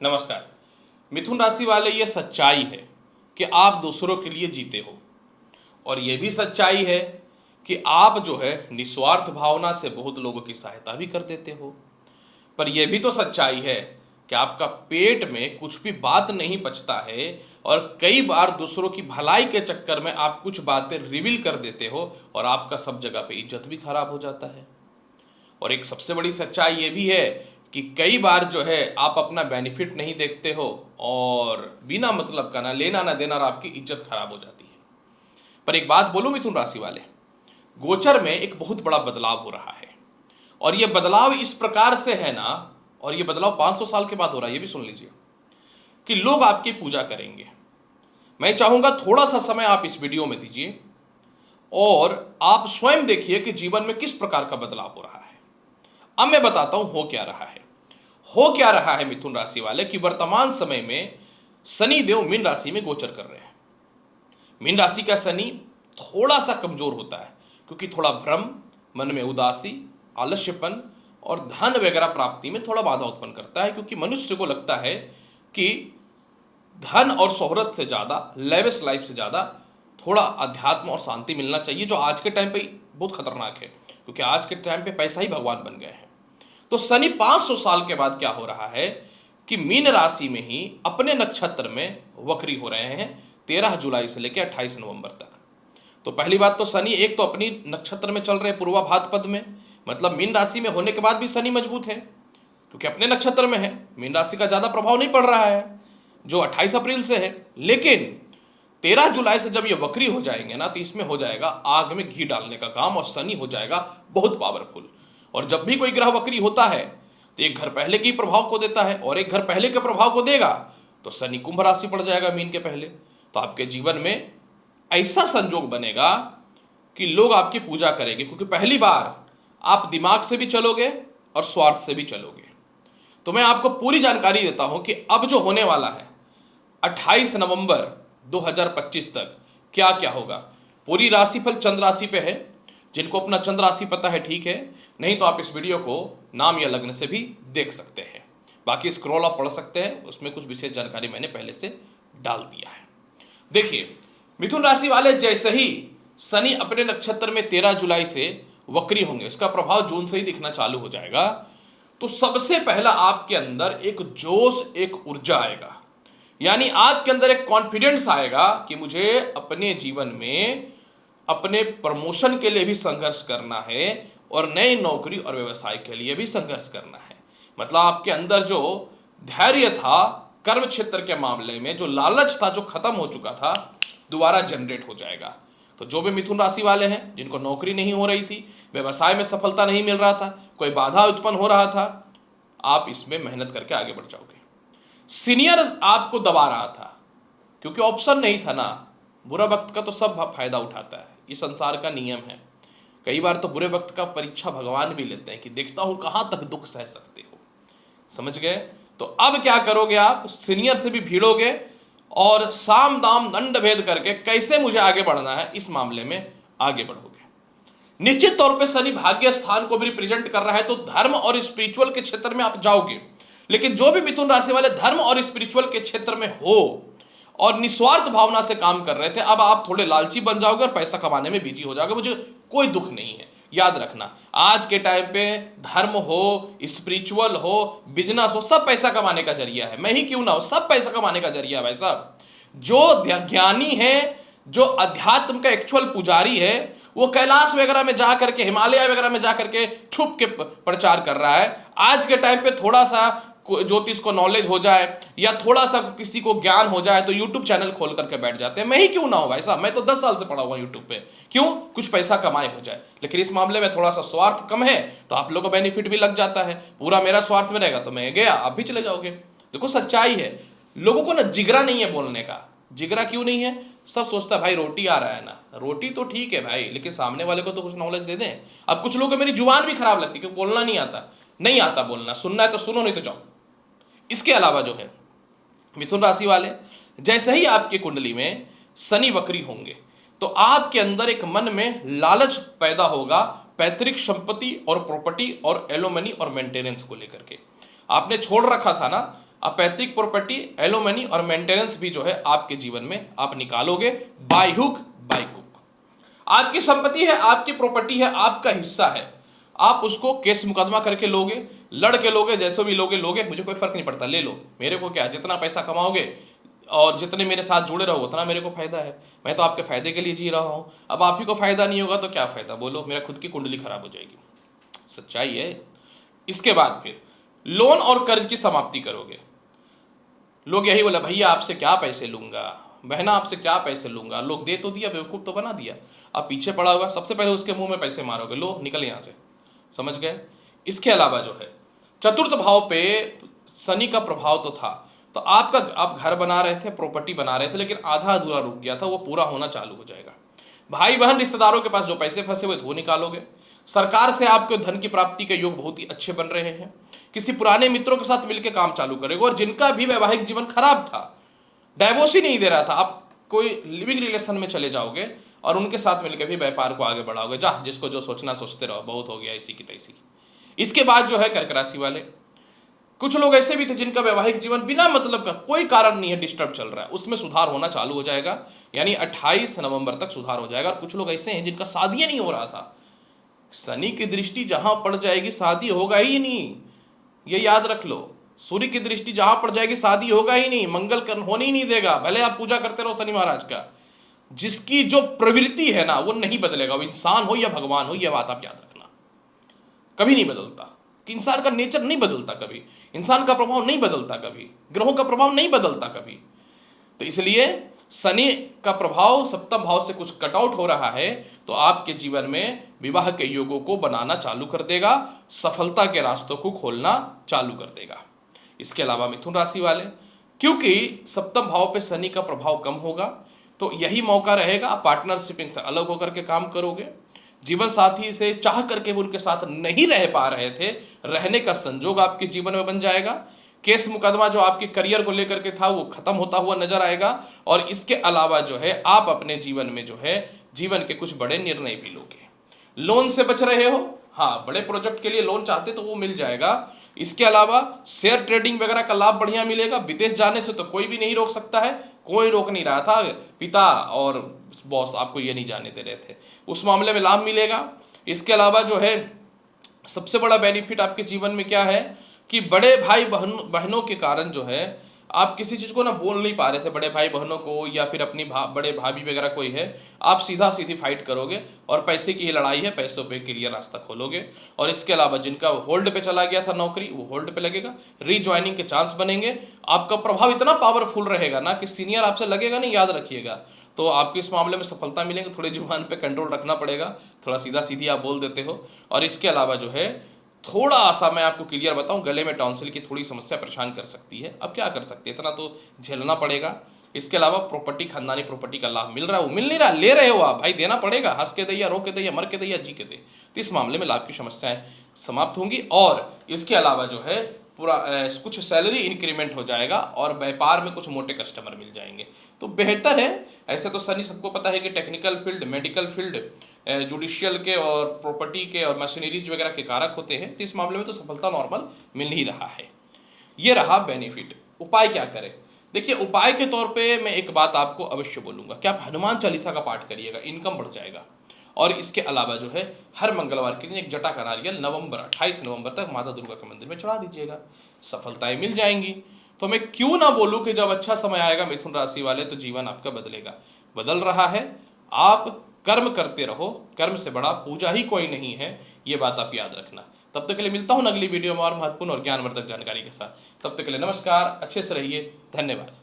नमस्कार। मिथुन राशि वाले, ये सच्चाई है कि आप दूसरों के लिए जीते हो और ये भी सच्चाई है कि आप जो है निस्वार्थ भावना से बहुत लोगों की सहायता भी कर देते हो। पर यह भी तो सच्चाई है कि आपका पेट में कुछ भी बात नहीं पचता है और कई बार दूसरों की भलाई के चक्कर में आप कुछ बातें रिवील कर देते हो और आपका सब जगह पे इज्जत भी खराब हो जाता है। और एक सबसे बड़ी सच्चाई ये भी है कि कई बार जो है आप अपना बेनिफिट नहीं देखते हो और बिना मतलब का ना लेना ना देना और आपकी इज्जत खराब हो जाती है। पर एक बात बोलूं मिथुन राशि वाले, गोचर में एक बहुत बड़ा बदलाव हो रहा है और ये बदलाव इस प्रकार से है ना, और ये बदलाव 500 साल के बाद हो रहा है, ये भी सुन लीजिए कि लोग आपकी पूजा करेंगे। मैं चाहूंगा थोड़ा सा समय आप इस वीडियो में दीजिए और आप स्वयं देखिए कि जीवन में किस प्रकार का बदलाव हो रहा है। अब मैं बताता हूं हो क्या रहा है। हो क्या रहा है मिथुन राशि वाले कि वर्तमान समय में शनि देव मीन राशि में गोचर कर रहे हैं। मीन राशि का शनि थोड़ा सा कमजोर होता है क्योंकि थोड़ा भ्रम, मन में उदासी, आलस्यपन और धन वगैरह प्राप्ति में थोड़ा बाधा उत्पन्न करता है, क्योंकि मनुष्य को लगता है कि धन और शोहरत से ज़्यादा, लेविश लाइफ से ज़्यादा थोड़ा अध्यात्म और शांति मिलना चाहिए, जो आज के टाइम पे बहुत खतरनाक है क्योंकि आज के टाइम पे पैसा ही भगवान बन गए हैं। तो शनि 500 साल के बाद क्या हो रहा है कि मीन राशि में ही अपने नक्षत्र में वक्री हो रहे हैं 13 जुलाई से लेकर 28 नवंबर तक। तो पहली बात तो शनि एक तो अपनी नक्षत्र में चल रहे पूर्वाभाद्र पद में, मतलब मीन राशि में होने के बाद भी शनि मजबूत है क्योंकि अपने नक्षत्र में है। मीन राशि का ज़्यादा प्रभाव नहीं पड़ रहा है जो 28 अप्रैल से है, लेकिन 13 जुलाई से जब ये वक्री हो जाएंगे ना तो इसमें हो जाएगा आग में घी डालने का काम और शनि हो जाएगा बहुत पावरफुल। और जब भी कोई ग्रह वक्री होता है तो एक घर पहले के प्रभाव को देता है और एक घर पहले के प्रभाव को देगा, तो शनि कुंभ राशि पड़ जाएगा मीन के पहले। तो आपके जीवन में ऐसा संजोग बनेगा कि लोग आपकी पूजा करेंगे क्योंकि पहली बार आप दिमाग से भी चलोगे और स्वार्थ से भी चलोगे। तो मैं आपको पूरी जानकारी देता हूं कि अब जो होने वाला है 28 नवंबर 2025 तक क्या क्या होगा। पूरी राशिफल चंद्र राशि पे है, जिनको अपना चंद्र राशि पता है ठीक है, नहीं तो आप इस वीडियो को नाम या लग्न से भी देख सकते हैं। बाकी स्क्रॉल आप पढ़ सकते हैं, उसमें कुछ विशेष जानकारी मैंने पहले से डाल दिया है। देखिए मिथुन राशि वाले, जैसे ही शनि अपने नक्षत्र में 13 जुलाई से वक्री होंगे, इसका प्रभाव जून से ही दिखना चालू हो जाएगा, तो सबसे पहला आपके अंदर एक जोश, एक ऊर्जा आएगा, यानी आपके अंदर एक कॉन्फिडेंस आएगा कि मुझे अपने जीवन में अपने प्रमोशन के लिए भी संघर्ष करना है और नई नौकरी और व्यवसाय के लिए भी संघर्ष करना है। मतलब आपके अंदर जो धैर्य था कर्म क्षेत्र के मामले में, जो लालच था जो खत्म हो चुका था, दोबारा जनरेट हो जाएगा। तो जो भी मिथुन राशि वाले हैं जिनको नौकरी नहीं हो रही थी, व्यवसाय में सफलता नहीं मिल रहा था, कोई बाधा उत्पन्न हो रहा था, आप इसमें मेहनत करके आगे बढ़ जाओगे। सीनियर आपको दबा रहा था क्योंकि ऑप्शन नहीं था ना, बुरा वक्त का तो सब फायदा उठाता है, ये संसार का नियम है। कई बार तो बुरे वक्त का परीक्षा भगवान भी लेते हैं कि देखता हूं कहां तक दुख सह सकते हो। समझ गए? तो अब क्या करोगे, आप सीनियर से भी भिड़ोगे और साम दाम दंड भेद करके कैसे मुझे आगे बढ़ना है इस मामले में आगे बढ़ोगे। निश्चित तौर पे शनि भाग्य स्थान को भी रिप्रेजेंट कर रहा है, तो धर्म और स्पिरिचुअल के क्षेत्र में आप जाओगे। लेकिन जो भी मिथुन राशि वाले धर्म और स्पिरिचुअल के क्षेत्र में हो और निस्वार्थ भावना से काम कर रहे थे, अब आप थोड़े लालची बन जाओगे और पैसा कमाने में बिजी हो जाओगे। मुझे कोई दुख नहीं है। याद रखना, आज के टाइम पे धर्म हो, स्पिरिचुअल हो, बिजनेस हो, सब पैसा कमाने का जरिया है। मैं ही क्यों ना हो, सब पैसा कमाने का जरिया है भाई साहब। जो ज्ञानी है, जो अध्यात्म का एक्चुअल पुजारी है, वो कैलाश वगैरह में जा करके, हिमालय वगैरह में जा करके छुप के प्रचार कर रहा है। आज के टाइम पे थोड़ा सा ज्योतिष को नॉलेज हो जाए या थोड़ा सा किसी को ज्ञान हो जाए तो यूट्यूब चैनल खोल करके बैठ जाते हैं। मैं ही क्यों ना हो भाई साहब, मैं तो 10 साल से पढ़ा हुआ यूट्यूब पे, क्यों? कुछ पैसा कमाए हो जाए। लेकिन इस मामले में थोड़ा सा स्वार्थ कम है तो आप लोगों को बेनिफिट भी लग जाता है। पूरा मेरा स्वार्थ में रहेगा तो मैं गया, आप भी चले जाओगे। देखो सच्चाई है, लोगों को ना जिगरा नहीं है बोलने का। जिगरा क्यों नहीं है? सब सोचता है भाई रोटी आ रहा है ना, रोटी तो ठीक है भाई, लेकिन सामने वाले को तो कुछ नॉलेज दे दें। अब कुछ लोगों को मेरी जुबान भी खराब लगती है क्योंकि बोलना नहीं आता, नहीं आता बोलना, सुनना है तो सुनो नहीं तो जाओ। इसके अलावा जो है मिथुन राशि वाले, जैसे ही आपकी कुंडली में शनि वक्री होंगे तो आपके अंदर एक मन में लालच पैदा होगा पैतृक संपत्ति और प्रॉपर्टी और एलोमनी और मेंटेनेंस को लेकर के। आपने छोड़ रखा था ना अब पैतृक प्रॉपर्टी, एलोमनी और मेंटेनेंस भी जो है आपके जीवन में आप निकालोगे बाय हुक बाय क्रुक। आपकी संपत्ति है, आपकी प्रॉपर्टी है, आपका हिस्सा है, आप उसको केस मुकदमा करके लोगे, लड़ के लोगे, जैसे भी लोगे, मुझे कोई फर्क नहीं पड़ता, ले लो, मेरे को क्या, जितना पैसा कमाओगे और जितने मेरे साथ जुड़े रहो उतना मेरे को फायदा है, मैं तो आपके फायदे के लिए जी रहा हूँ। अब आप ही को फायदा नहीं होगा तो क्या फायदा, बोलो, मेरा खुद की कुंडली खराब हो जाएगी, सच्चाई है। इसके बाद फिर लोन और कर्ज की समाप्ति करोगे। लोग यही बोला, भैया आपसे क्या पैसे लूंगा, बहना आपसे क्या पैसे लूंगा, लोग दे तो दिया, बेवकूफ तो बना दिया, अब पीछे पड़ा हुआ, सबसे पहले उसके मुंह में पैसे मारोगे, लो निकल यहां से, समझ गए। इसके अलावा जो है चतुर्थ भाव पे शनि का प्रभाव तो था, तो आप घर बना रहे थे, प्रॉपर्टी बना रहे थे, लेकिन आधा अधूरा रुक गया था, वो पूरा होना चालू हो जाएगा। भाई बहन रिश्तेदारों के पास जो पैसे फंसे हुए थे वो निकालोगे। सरकार से आपके धन की प्राप्ति के योग बहुत ही अच्छे बन रहे हैं। किसी पुराने मित्रों के साथ मिलकर काम चालू करेगा, और जिनका भी वैवाहिक जीवन खराब था, डाइवोर्स ही नहीं दे रहा था, आप कोई लिविंग रिलेशन में चले जाओगे और उनके साथ मिलकर भी व्यापार को आगे बढ़ाओगे। जा, जिसको जो सोचना सोचते रहो, बहुत हो गया इसी की तैसी। इसके बाद जो है कर्क राशि वाले, कुछ लोग ऐसे भी थे जिनका वैवाहिक जीवन बिना मतलब का, कोई कारण नहीं है, डिस्टर्ब चल रहा है, उसमें सुधार होना चालू हो जाएगा, यानी 28 नवंबर तक सुधार हो जाएगा। और कुछ लोग ऐसे हैं जिनका शादी नहीं हो रहा था, शनि की दृष्टि जहां पड़ जाएगी शादी होगा ही नहीं, ये याद रख लो। सूर्य की दृष्टि जहां पड़ जाएगी शादी होगा ही नहीं, मंगल कर्म होने ही नहीं देगा, भले आप पूजा करते रहो शनि महाराज का, जिसकी जो प्रवृत्ति है ना वो नहीं बदलेगा, वो इंसान हो या भगवान हो, यह बात आप याद रखना, कभी नहीं बदलता। कि इंसान का नेचर नहीं बदलता कभी, इंसान का प्रभाव नहीं बदलता कभी, ग्रहों का प्रभाव नहीं बदलता कभी। तो इसलिए शनि का प्रभाव सप्तम भाव से कुछ कटआउट हो रहा है, तो आपके जीवन में विवाह के योगों को बनाना चालू कर देगा, सफलता के रास्तों को खोलना चालू कर देगा। इसके अलावा मिथुन राशि वाले, क्योंकि सप्तम भाव पे शनि का प्रभाव कम होगा, तो यही मौका रहेगा, आप पार्टनरशिपिंग से अलग होकर के काम करोगे। जीवन साथी से चाह करके वो उनके साथ नहीं रह पा रहे थे, रहने का संजोग आपके जीवन में बन जाएगा। केस मुकदमा जो आपके करियर को लेकर के था वो खत्म होता हुआ नजर आएगा। और इसके अलावा जो है आप अपने जीवन में जो है जीवन के कुछ बड़े निर्णय भी लोगे। लोन से बच रहे हो, हाँ, बड़े प्रोजेक्ट के लिए लोन चाहते तो वो मिल जाएगा। इसके अलावा शेयर ट्रेडिंग वगैरह का लाभ बढ़िया मिलेगा। विदेश जाने से तो कोई भी नहीं रोक सकता है, कोई रोक नहीं रहा था, पिता और बॉस आपको ये नहीं जाने दे रहे थे, उस मामले में लाभ मिलेगा। इसके अलावा जो है सबसे बड़ा बेनिफिट आपके जीवन में क्या है कि बड़े भाई बहनों के कारण जो है आप किसी चीज़ को ना बोल नहीं पा रहे थे, बड़े भाई बहनों को या फिर अपनी बड़े भाभी वगैरह कोई है, आप सीधा सीधी फाइट करोगे और पैसे की ये लड़ाई है, पैसों पे के लिए रास्ता खोलोगे। और इसके अलावा जिनका होल्ड पे चला गया था नौकरी, वो होल्ड पे लगेगा, रीज्वाइनिंग के चांस बनेंगे। आपका प्रभाव इतना पावरफुल रहेगा ना कि सीनियर आपसे लगेगा नहीं, याद रखिएगा। तो आपको इस मामले में सफलता मिलेंगे। थोड़ी जुबान पे कंट्रोल रखना पड़ेगा, थोड़ा सीधा सीधी आप बोल देते हो। और इसके अलावा जो है थोड़ा सा मैं आपको क्लियर बताऊं, गले में टॉन्सिल की थोड़ी समस्या परेशान कर सकती है, अब क्या कर सकते हैं, इतना तो झेलना पड़ेगा। इसके अलावा प्रॉपर्टी, खानदानी प्रॉपर्टी का लाभ मिल रहा है, वो मिल नहीं रहा, ले रहे हो आप, भाई देना पड़ेगा, हंस के दे या रो के दे या मर के दे या जी के दे। तो इस मामले में लाभ की समस्याएं समाप्त होंगी। और इसके अलावा जो है पूरा कुछ सैलरी इंक्रीमेंट हो जाएगा और व्यापार में कुछ मोटे कस्टमर मिल जाएंगे, तो बेहतर है। ऐसे तो शनि सबको पता है कि technical field, medical field, judicial के और प्रॉपर्टी के और मशीनरीज वगैरह के कारक होते हैं, तो इस मामले में तो सफलता नॉर्मल मिल ही रहा है। ये रहा बेनिफिट। उपाय क्या करें? देखिए, उपाय के तौर पे मैं एक बात आपको अवश्य बोलूंगा कि आप हनुमान चालीसा का पाठ करिएगा, इनकम बढ़ जाएगा। और इसके अलावा जो है हर मंगलवार के दिन एक जटा का नारियल 28 नवंबर तक माता दुर्गा के मंदिर में चढ़ा दीजिएगा, सफलताएं मिल जाएंगी। तो मैं क्यों ना बोलूं कि जब अच्छा समय आएगा मिथुन राशि वाले, तो जीवन आपका बदलेगा, बदल रहा है। आप कर्म करते रहो, कर्म से बड़ा पूजा ही कोई नहीं है, ये बात आप याद रखना। तब तक के लिए मिलता हूं अगली वीडियो में और महत्वपूर्ण और ज्ञानवर्धक जानकारी के साथ। तब तक के लिए नमस्कार, अच्छे से रहिए, धन्यवाद।